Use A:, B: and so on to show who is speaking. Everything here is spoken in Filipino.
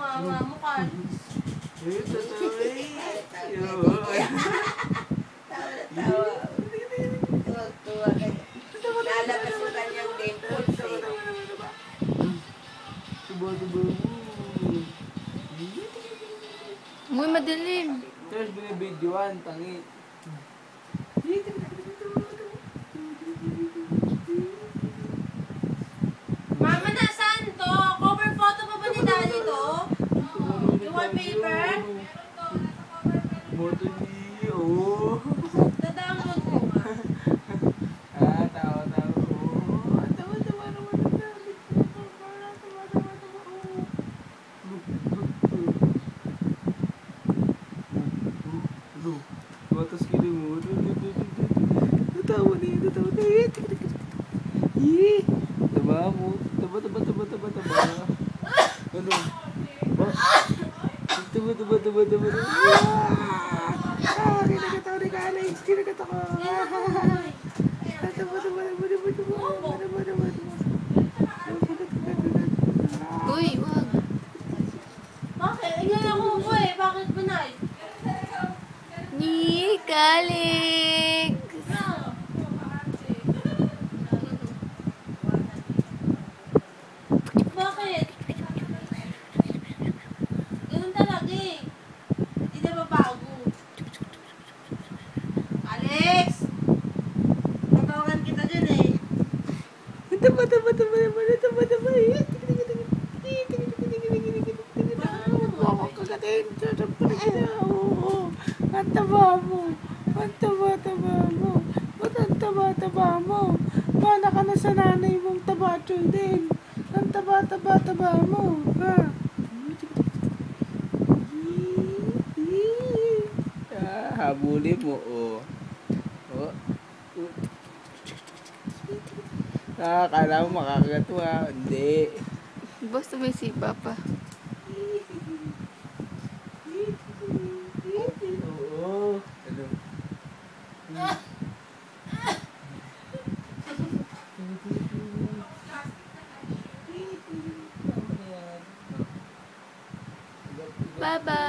A: Mama mo ka.
B: Tawa. Tuwa kayo. Lalabas yung kanyang dimples eh.
C: Uy, madilim.
D: Tapos binibidyoan, tangi.
A: Mama, nasaan to? Cover photo pa ba ni Daddy to? Yung wallpaper?
D: Moto ni, oh.
A: Dadownload ko nga.
D: Tawa. Oh, tawa naman ang gamit ko. Batas kini mo. Tatawa na yun. Taba mo. Taba. Ano? Taba. Kinakatawa ni Alex. Kinakatawa.
C: Uy, wag.
A: Bakit? Ayun ako po eh. Bakit ba na?
C: Ni, Alex.
A: Bakit? Ganun talaga eh. Hindi na babago. Alex! Tatawagan kita dyan eh.
D: Taba. Ang taba mo. Ba't ang taba mo? Mana ka na sa nanay mong tabachoy din. Ang taba mo. Ha? Habulin mo, oh. Akala mo makakagawa. Hindi.
C: Basta may sipa pa.
D: Oo. Ano?
C: Bye-bye.